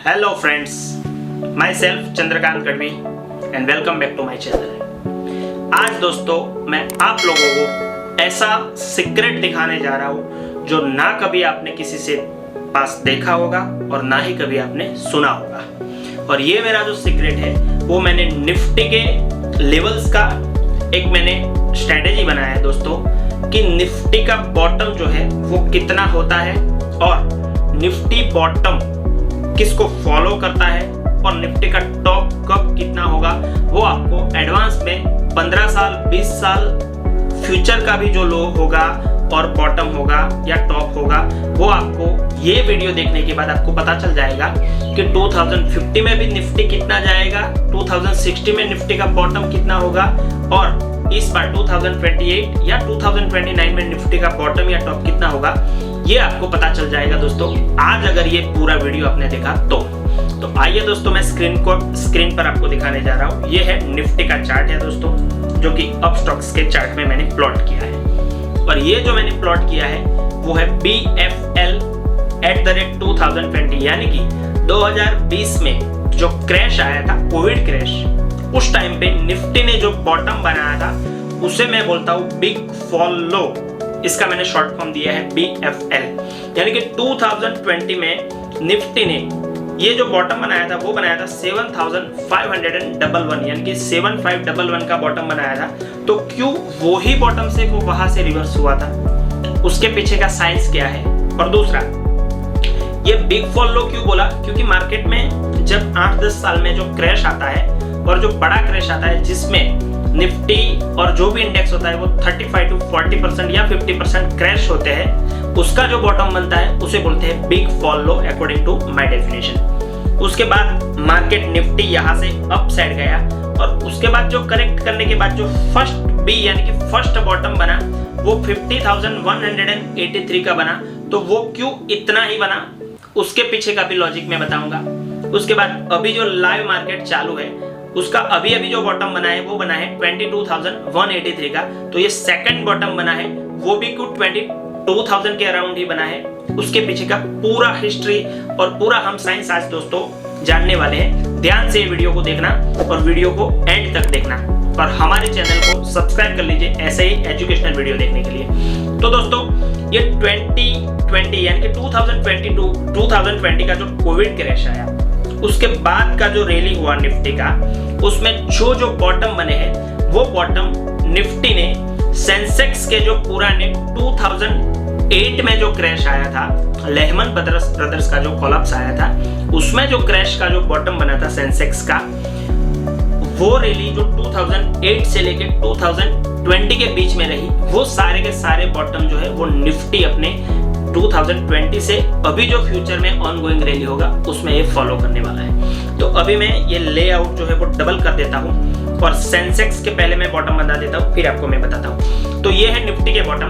Hello friends, myself Chandrakant Gadhvi and welcome back to my channel. आज दोस्तों मैं आप लोगों को ऐसा सीक्रेट दिखाने जा रहा हूँ जो ना कभी आपने किसी से पास देखा होगा और ना ही कभी आपने सुना होगा। और ये मेरा जो सीक्रेट है वो मैंने निफ्टी के लेवल्स का एक मैंने स्ट्रेटेजी बनाया है दोस्तों, कि निफ्टी का बॉटम जो है वो कितना होता है और निफ्टी बॉटम किसको फॉलो करता है और निफ्टी का टॉप कब कितना होगा वो आपको एडवांस में 15 साल 20 साल फ्यूचर का भी जो लो होगा और बॉटम होगा या टॉप होगा वो आपको ये वीडियो देखने के बाद आपको पता चल जाएगा कि 2050 में भी निफ्टी कितना जाएगा, 2060 में निफ्टी का बॉटम कितना होगा और इस बार 2028 या 2029 में निफ्टी का बॉटम या टॉप कितना होगा ये आपको पता चल जाएगा दोस्तों, आज अगर ये पूरा वीडियो आपने देखा तो आइए दोस्तों मैं स्क्रीन पर आपको दिखाने जा रहा हूँ। ये है निफ्टी का चार्ट है दोस्तों, जो कि अपस्टॉक्स के चार्ट में मैंने प्लॉट किया है। और ये जो मैंने प्लॉट किया है वो है BFL @ 2020, यानी कि 2020 में जो क्रैश आया था, कोविड क्रैश, उस टाइम पे निफ्टी ने जो बॉटम बनाया था उसे मैं बोलता हूँ बिग फॉल लो। इसका मैंने शॉर्ट फॉर्म दिया है BFL, यानी कि 2020 में निफ्टी ने ये जो बॉटम बनाया था वो बनाया था 7511, यानी कि 7511 का बॉटम बनाया था। तो क्यों वो ही बॉटम से वो वहां से रिवर्स हुआ था, उसके पीछे का साइंस क्या है। और दूसरा, ये बिग फॉल लो क्यों बोला, क्योंकि मार्केट में जब 8-10 साल में जो क्रैश आता है और जो बड़ा क्रैश आता है जिसमें निफ्टी और जो भी इंडेक्स होता है वो 35 to 40% या 50% क्रैश होते हैं, उसका जो बॉटम बनता है उसे बोलते हैं big fall low according to my definition. उसके बाद मार्केट निफ्टी यहाँ से अप साइड गया और उसके बाद जो करेक्ट करने के बाद जो फर्स्ट बी यानी कि फर्स्ट बॉटम बना वो 50,183 का बना। तो वो क्यों इतना ही बना उसके पीछे का भी लॉजिक मैं बताऊंगा। उसके बाद अभी जो लाइव मार्केट चालू है उसका अभी जो बॉटम बना है वो बना है 22,183 का। तो ये सेकंड बॉटम बना है वो भी कुछ 22,000 के अराउंड ही बना है। उसके पीछे का पूरा हिस्ट्री और पूरा हम साइंस आज दोस्तों जानने वाले हैं। ध्यान से वीडियो को देखना और वीडियो को एंड तक देखना और हमारे चैनल को सब्सक्राइब कर लीजिए ऐसे ही एजुकेशनल वीडियो देखने के लिए। तो दोस्तों ये 2020 यानी कि 2020 का जो कोविड क्रैश आया उसके बाद का जो रैली हुआ निफ्टी का, उसमें जो बॉटम बने हैं वो बॉटम निफ्टी ने सेंसेक्स के जो पुराने 2008 में जो क्रैश आया था, लेहमन ब्रदर्स का जो कोलैप्स आया था, उसमें जो क्रैश का जो बॉटम बना था सेंसेक्स का, वो रैली जो 2008 से लेके 2020 के बीच में रही, वो सारे के सारे बॉटम जो है वो निफ्टी अपने 2020 से अभी जो फ्यूचर में ऑनगोइंग रैली होगा उसमें ये फॉलो करने वाला है। तो अभी मैं ये लेआउट जो है वो डबल कर देता हूँ और सेंसेक्स के पहले मैं बॉटम बता देता हूँ, फिर आपको मैं बताता हूँ। तो ये है निफ्टी के बॉटम,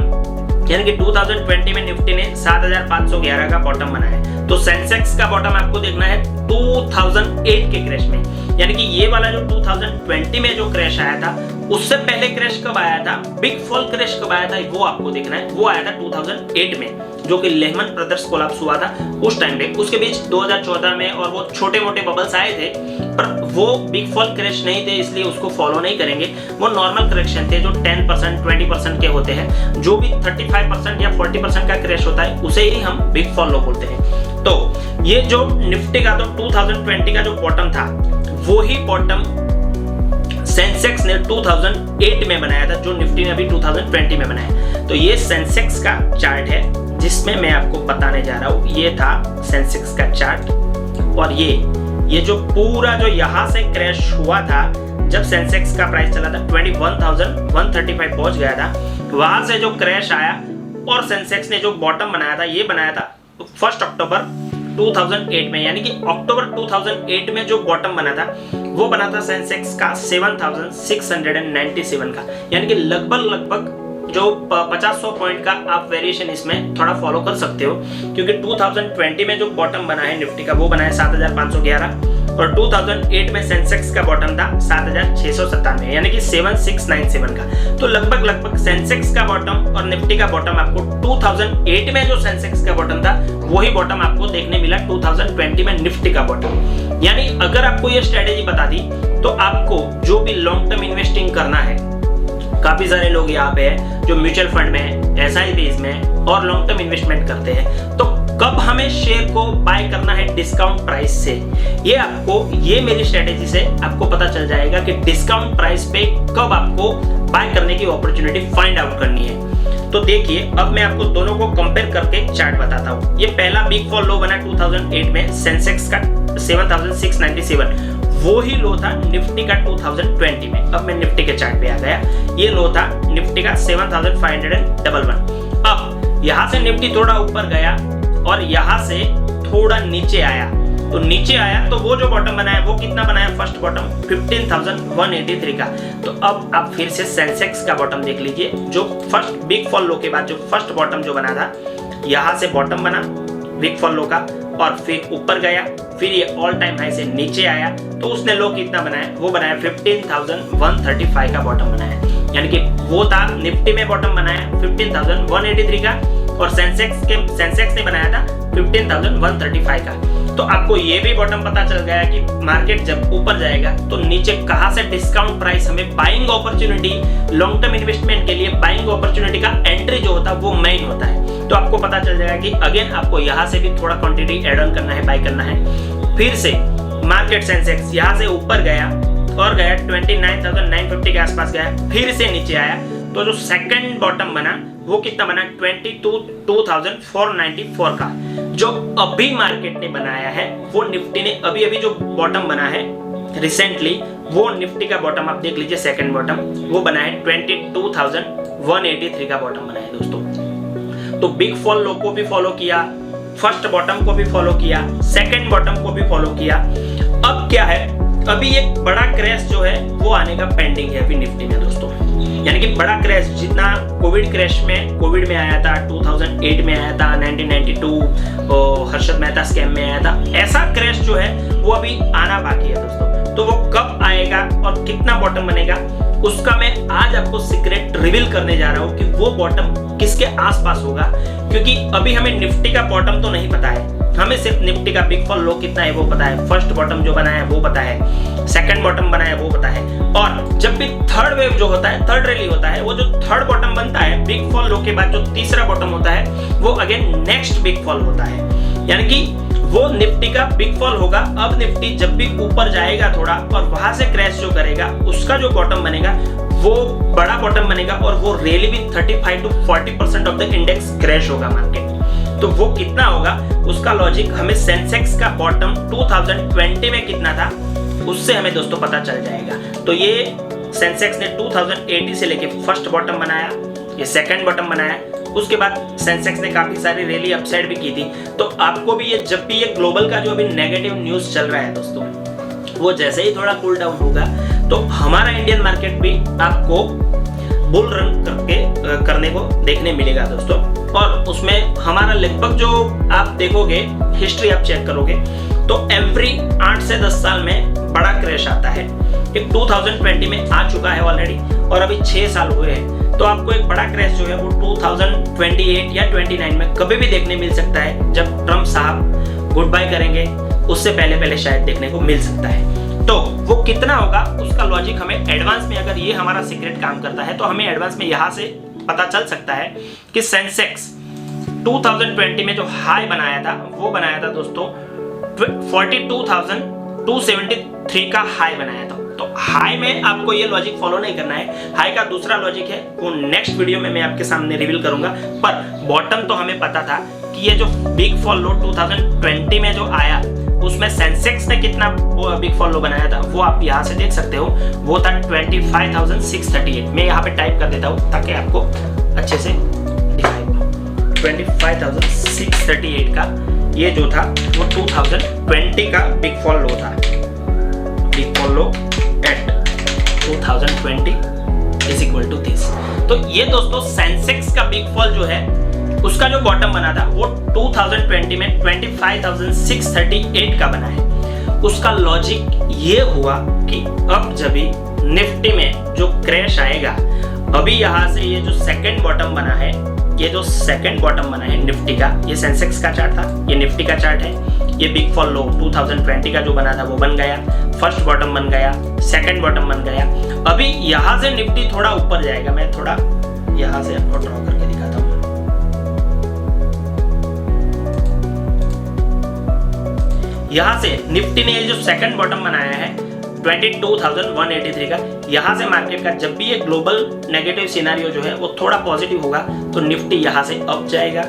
यानी कि 2020 में निफ्टी ने 7,511 का बॉटम बनाया है। तो सेंसेक्स का बॉटम आपको देखना है 2008 के क्रैश में, यानी कि ये वाला जो 2020 में जो क्रैश आया था उससे पहले क्रैश कब आया था, बिग फॉल क्रैश कब आया था वो आपको देखना है। वो आया था 2008 में, जो कि लेहमन ब्रदर्स कोलैप्स हुआ था उस टाइम पे। उसके बीच 2014 में और वो छोटे मोटे बबल्स आए थे, पर वो बिग फॉल क्रैश नहीं थे इसलिए उसको फॉलो नहीं करेंगे। वो नॉर्मल करेक्शन थे जो 10% 20% के होते हैं। जो भी 35% या 40% का क्रैश होता है उसे ही हम बिग फॉल लो बोलते हैं। तो ये जो निफ्टी का तो 2020 का जो बॉटम था वो ही बॉटम सेंसेक्स ने 2008 में बनाया था, जो निफ्टी ने अभी 2020 में बनाया। तो ये सेंसेक्स का चार्ट है जिसमें मैं आपको बताने जा रहा हूँ। ये था सेंसेक्स का चार्ट और ये जो पूरा जो यहाँ से क्रैश हुआ था, जब सेंसेक्स का प्राइस चला था 21,135 पहुंच गया था, वहां से जो क्रैश आया और सेंसेक्स ने जो बॉटम बनाया था ये बनाया था 1 अक्टूबर 2008 में, यानी कि अक्टूबर 2008 में जो बॉटम बना था वो बना था सेंसेक्स का 7,697 का, यानी कि लगभग जो 50-100 पॉइंट का आप वेरिएशन इसमें थोड़ा फॉलो कर सकते हो, क्योंकि 2020 में जो बॉटम बना है निफ्टी का वो बना है 7511 और 2008 में सेंसेक्स का बॉटम था 7697, यानी कि 7697 का। तो लगभग सेंसेक्स का बॉटम और निफ्टी का बॉटम आपको 2008 में जो सेंसेक्स का बॉटम था वही बॉटम आपको देखने मिला 2020 में निफ्टी का बॉटम। यानी अगर आपको ये स्ट्रेटेजी बता दी तो आपको जो भी लॉन्ग टर्म इन्वेस्टिंग करना है, काफी सारे लोग यहाँ पे हैं जो म्यूचुअल फंड में, एसआईपीज में और लॉन्ग टर्म इन्वेस्टमेंट करते हैं, तो कब हमें शेयर को बाय करना है डिस्काउंट प्राइस से, ये मेरी स्ट्रेटेजी से आपको पता चल जाएगा कि डिस्काउंट प्राइस पे कब आपको बाय करने की अपॉर्चुनिटी फाइंड आउट करनी है। तो देखिए अब मैं आपको दोनों को कंपेयर करके चार्ट बताता हूँ। ये पहला बिग फॉल लो बना 2008 में सेंसेक्स का 7697, वो ही लो था निफ्टी का 2020 में। अब मैं निफ्टी के चार्ट पे आ गया, ये लो था निफ्टी का 7511। अब यहाँ से निफ्टी थोड़ा ऊपर गया और यहाँ से थोड़ा नीचे आया, तो नीचे आया तो वो जो बॉटम बनाया वो कितना बनाया, फर्स्ट बॉटम 15,183 का। तो अब आप फिर से सेंसेक्स का बॉटम देख लीजिए, जो फर्स्ट बिग फॉल लो के बाद जो फर्स्ट बॉटम जो बना था, यहाँ से बॉटम बना बिग फॉल लो का और फिर ऊपर गया, फिर ये ऑल टाइम हाई से नीचे आया, तो उसने लो कितना बनाया, वो बनाया 15,135 का बॉटम बनाया। यानी कि वो था निफ्टी में बॉटम बनाया 15,183 का और सेंसेक्स ने बनाया था 15,135 का। तो आपको ये भी बॉटम पता चल गया कि मार्केट जब ऊपर जाएगा तो नीचे कहां से डिस्काउंट प्राइस हमें buying opportunity, long term investment के लिए बाइंग अपॉर्चुनिटी का एंट्री जो होता है वो मेन होता है। तो आपको पता चल जाएगा कि अगेन आपको यहाँ से भी थोड़ा क्वांटिटी एड ऑन करना है, बाय करना है। फिर से मार्केट सेंसेक्स यहाँ से ऊपर गया और गया 29,950 के आसपास गया, फिर से नीचे आया, तो जो सेकंड बॉटम बना वो कितना बना 22,494 का। जो अभी मार्केट ने बनाया है वो निफ्टी ने अभी जो बॉटम बना है रिसेंटली, वो निफ्टी का बॉटम आप देख लीजिए, सेकंड बॉटम वो बना है 22,183 का बॉटम बना है दोस्तों। तो बिग फॉल लो को भी फॉलो किया, फर्स्ट बॉटम को भी फॉलो किया, सेकंड बॉटम को भी फॉलो किया। अब क्या है, अभी एक बड़ा क्रैश जो है वो आने का पेंडिंग है अभी निफ्टी में दोस्तों। यानी कि बड़ा क्रैश जितना कोविड में आया था, 2008 में आया था, 1992 हर्षद मेहता स्कैम में आया था, ऐसा क्रैश जो है वो अभी आना बाकी है दोस्तों। तो वो कब आएगा और कितना बॉटम बनेगा उसका मैं आज आपको सीक्रेट रिवील करने जा रहा हूँ कि वो बॉटम किसके आसपास होगा, क्योंकि अभी हमें निफ्टी का बॉटम तो नहीं पता है, हमें सिर्फ निफ्टी का बिग फॉल लो कितना है वो पता है, फर्स्ट बॉटम जो बना है वो पता है, सेकंड बॉटम बना है वो पता है, और जब भी थर्ड वेव जो होता है, थर्ड रैली होता है, वो जो थर्ड बॉटम बनता है बिग फॉल लो के बाद जो तीसरा बॉटम होता है वो अगेन नेक्स्ट बिग फॉल होता है। यानी कि वो निफ्टी का बिग फॉल होगा। अब निफ्टी जब भी ऊपर जाएगा थोड़ा और वहां से क्रैश जो करेगा उसका जो बॉटम बनेगा वो बड़ा बॉटम बनेगा और वो रैली भी 35 to 40% of the index crash होगा मार्केट। तो वो कितना होगा उसका लॉजिक हमें सेंसेक्स का बॉटम 2020 में कितना था उससे हमें दोस्तों पता चल जाएगा। तो ये सेंसेक्स ने 2080 से लेके फर्स्ट बॉटम बनाया, ये सेकंड बॉटम बनाया, उसके बाद सेंसेक्स ने काफी सारी रैली अपसाइड भी की थी। तो आपको भी ये जब भी ये ग्लोबल का जो अभी नेगेटिव न्यूज चल रहा है दोस्तों, वो जैसे ही थोड़ा कूल डाउन होगा तो हमारा इंडियन मार्केट भी आपको बुल रन करने को देखने मिलेगा दोस्तों। और उसमें हमारा लगभग जो आप देखोगे हिस्ट्री आप चेक करोगे तो एवरी 8 से 10 साल में बड़ा क्रैश आता है। एक 2020 में आ चुका है ऑलरेडी और अभी 6 साल हुए हैं। तो आपको एक बड़ा क्रैश जो है वो 2028 या 29 में कभी भी देखने मिल सकता है, जब ट्रम्प साहब गुड बाय करेंगे, उससे पहले शायद देखने को मिल सकता है। तो वो कितना होगा उसका लॉजिक हमें एडवांस में, अगर ये हमारा सीक्रेट काम करता है तो हमें एडवांस में यहाँ से पता चल सकता है कि सेंसेक्स 2020 में जो हाई बनाया था वो बनाया था दोस्तों 42,273 का हाई बनाया था। तो हाई में आपको ये लॉजिक फॉलो नहीं करना है, हाई का दूसरा लॉजिक है वो नेक्स्ट वीडियो में मैं आपके सामने रिवील करूंगा। पर बॉटम तो हमें पता था कि ये जो बिग फॉल लो 2020 में जो आया उसमें सेंसेक्स ने कितना बिग फॉल लो बनाया था वो आप यहाँ से देख सकते हो, वो था 25,638। मैं यहाँ पे टाइप कर देता हूँ ताकि आपको अच्छे से दिखाई। 25,638 का ये जो था वो 2020 का बिग फॉल लो था। Big fall low at 2020 is equal to this. तो ये दोस्तों सेंसेक्स का बिग फॉल जो है उसका जो बॉटम बना था वो 2020 में 25,638 का बना है। उसका लॉजिक ये हुआ कि अब जब भी निफ्टी में जो क्रैश आएगा, अभी यहाँ से ये जो सेकंड बॉटम बना है, ये जो सेकंड बॉटम बना है निफ्टी का, ये सेंसेक्स का चार्ट था, ये निफ्टी का चार्ट है। ये बिग फॉल लो 2020 का जो बना था वो बन गया, फर्स्ट बॉटम बन गया, सेकंड बॉटम बन गया। अभी यहाँ से निफ्टी थोड़ा ऊपर जाएगा। मैं थोड़ा यहाँ से आपको ड्रॉ करके दिखाता हूँ। यहाँ से निफ्टी ने ये जो सेकंड बॉटम बनाया है 22,183 का, यहाँ से मार्केट का जब भी ये ग्लोबल नेगेटिव सिनेरियो जो है वो थोड़ा पॉजिटिव होगा तो निफ्टी यहाँ से अप जाएगा।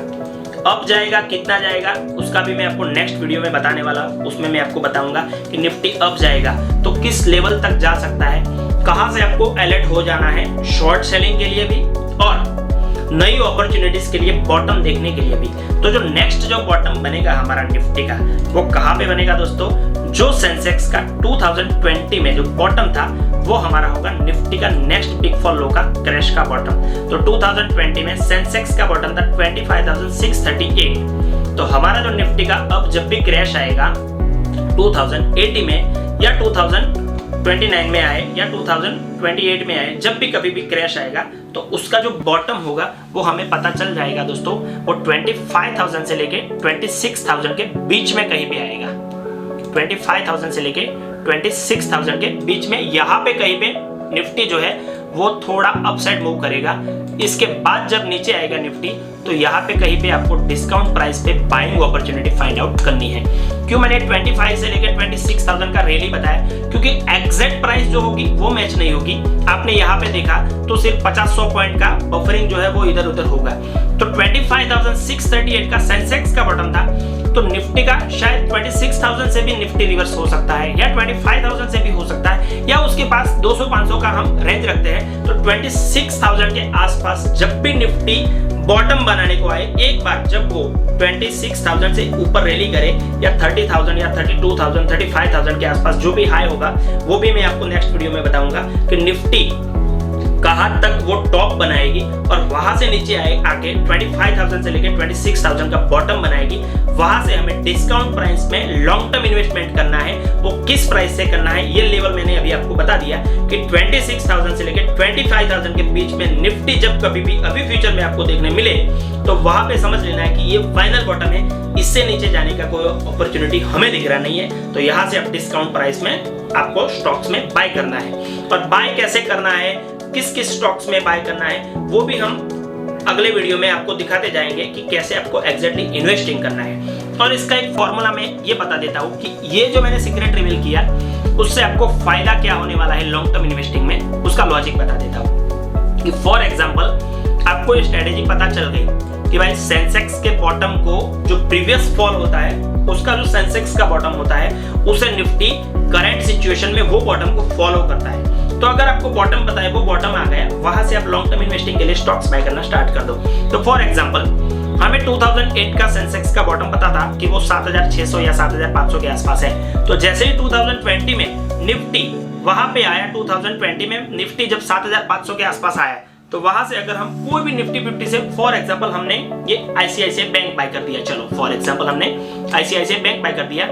अप जाएगा, कितना जाएगा उसका भी मैं आपको नेक्स्ट वीडियो में बताने वाला हूँ। उसमें मैं आपको बताऊंगा कि निफ्टी अप जाएगा तो किस लेवल तक जा सकता है, कहाँ से आपको अलर्ट हो जाना है शॉर्ट सेलिंग के लिए भी और नई अपॉर्चुनिटीज के लिए, बॉटम देखने के लिए भी। तो जो नेक्स्ट जो बॉटम बनेगा हमारा निफ्टी का वो कहाँ पे बनेगा दोस्तों, जो सेंसेक्स का 2020 में जो बॉटम था वो हमारा होगा निफ्टी का नेक्स्ट बिग फॉल लो का क्रैश का बॉटम। तो 2020 में सेंसेक्स का बॉटम था 25,638। तो हमारा जो निफ्टी का अब जब भी क्रैश आएगा 2080 में या 2029 में आए या 2028 में आए, जब भी कभी भी क्रैश आएगा तो उसका जो बॉटम होगा वो हमें पता चल जाएगा दोस्तों। वो 25,000 से लेके 26,000 के बीच में कहीं भी आएगा। 25,000 से लेके 26,000 के बीच में यहाँ पे कहीं पे निफ्टी जो है वो थोड़ा अपसाइड मूव करेगा। इसके बाद जब नीचे आएगा निफ्टी तो यहाँ पे कहीं पे आपको डिस्काउंट प्राइस पे बाइंग अपॉर्चुनिटी फाइंड आउट करनी है। क्यों मैंने 25 से लेकर 26,000 का रैली बताया, क्योंकि एग्जैक्ट प्राइस जो होगी वो मैच नहीं होगी। आपने यहाँ पे देखा तो सिर्फ 50-100 पॉइंट का बफरिंग जो है वो इधर उधर होगा। तो 25,638 का सेंसेक्स का बॉटम था, तो निफ्टी का शायद 26,000 से भी निफ्टी रिवर्स हो सकता है या 25,000 से भी हो सकता है, या उसके पास 200-500 का हम रेंज रखते हैं। तो 26,000 के आसपास जब भी निफ्टी बॉटम बनाने को आए, एक बार जब वो 26,000 से ऊपर रैली करे या 30,000 या 32,000 35,000 के आसपास जो भी हाई होगा वो भी मैं आपको नेक्स्ट वीडियो में बताऊंगा कि निफ्टी कहां तक वो टॉप बनाएगी और वहां से नीचे आके 25,000 से लेकर 26,000 का बॉटम बनाएगी। वहां से हमें डिस्काउंट प्राइस में लॉन्ग टर्म इन्वेस्टमेंट करना है। वो किस प्राइस से करना है ये लेवल मैंने अभी आपको बता दिया कि 26,000 से लेकर 25,000 के बीच में निफ्टी जब कभी भी अभी फ्यूचर में आपको देखने मिले तो वहां पे समझ लेना है कि ये फाइनल बॉटम है, इससे नीचे जाने का कोई अपॉर्चुनिटी हमें दिख रहा नहीं है। तो यहाँ से आप डिस्काउंट प्राइस में आपको स्टॉक्स में बाय करना है। और बाय कैसे करना है, किस किस स्टॉक्स में बाय करना है, वो भी हम अगले वीडियो में आपको दिखाते जाएंगे कि कैसे आपको एग्जैक्टली इन्वेस्टिंग करना है। और इसका एक फॉर्मूला मैं ये बता देता हूँ कि ये जो मैंने सीक्रेट रिवील किया उससे आपको फायदा क्या होने वाला है लॉन्ग टर्म इन्वेस्टिंग में, उसका लॉजिक बता देता हूँ कि फॉर एग्जाम्पल आपको ये स्ट्रेटेजी पता चल गई कि भाई सेंसेक्स के बॉटम को जो प्रीवियस फॉल होता है उसका जो सेंसेक्स का बॉटम होता है उसे निफ्टी करंट सिचुएशन में वो बॉटम को फॉलो करता है। तो अगर आपको बॉटम पता है, वो बॉटम आ गया, वहां से आप लॉन्ग टर्म इन्वेस्टिंग के लिए स्टॉक्स बाय करना स्टार्ट कर दो। तो फॉर एग्जांपल हमें 2008 का सेंसेक्स का बॉटम पता था कि वो 7,600 या 7,500 के आसपास है। तो जैसे ही 2020 में निफ्टी वहां पे आया, 2020 में निफ्टी जब 7,500 के आसपास आया तो वहां से अगर हम कोई भी निफ्टी 50 से, फॉर एग्जांपल हमने ये आईसीआईसीआई बैंक बाय कर दिया, चलो फॉर एग्जांपल हमने आईसीआईसीआई बैंक बाय कर दिया,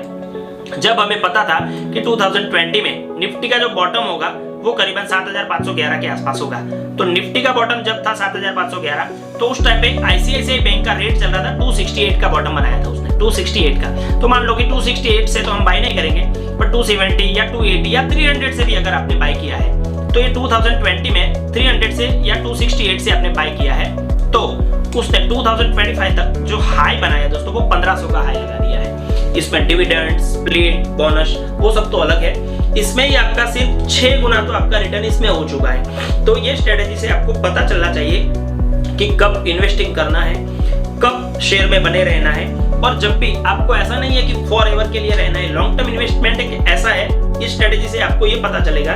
जब हमें पता था कि 2020 में निफ्टी का जो बॉटम होगा वो करीबन 7,511 के आसपास होगा। तो निफ्टी का बॉटम जब था 7,511 तो उस टाइम पे आईसीआईसीआई बैंक का रेट चल रहा था 268 का बॉटम बनाया था उसने, 268 का। तो मान लो कि 268 से तो हम बाय नहीं करेंगे, पर 270 या 280 या 300 से भी अगर आपने बाय किया है तो ये 2020 में 300 से या 268 से आपने बाय किया है तो उसने 2025 तक जो हाई बनाया दोस्तों वो 1500 का हाई लगा दिया है। इसमें डिविडेंड, स्प्लिट, बोनस वो सब तो अलग है, इसमें ही आपका सिर्फ 6 गुना तो आपका रिटर्न इसमें हो चुका है। तो ये स्ट्रेटेजी से आपको पता चलना चाहिए कि कब इन्वेस्टिंग करना है, कब शेयर में बने रहना है। और जब भी आपको ऐसा नहीं है कि फॉर एवर के लिए रहना है, लॉन्ग टर्म इन्वेस्टमेंट एक ऐसा है, इस स्ट्रेटेजी से आपको ये पता चलेगा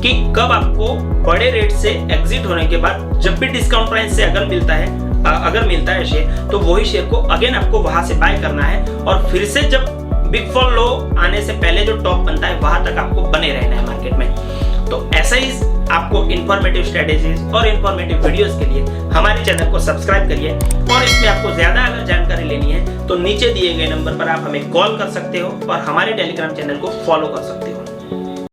कि कब आपको बड़े रेट से एग्जिट होने के बाद जब भी डिस्काउंट प्राइस से अगर मिलता है शेयर तो वही शेयर को अगेन आपको वहां से बाय करना है और फिर से जब बिग फॉल लो आने से पहले जो टॉप बनता है वहां तक आपको बने रहना है मार्केट में। तो ऐसा ही आपको इन्फॉर्मेटिव स्ट्रेटेजीज और इन्फॉर्मेटिव वीडियोस के लिए हमारे चैनल को सब्सक्राइब करिए। और इसमें आपको ज्यादा अगर जानकारी लेनी है तो नीचे दिए गए नंबर पर आप हमें कॉल कर सकते हो और हमारे टेलीग्राम चैनल को फॉलो कर सकते हो।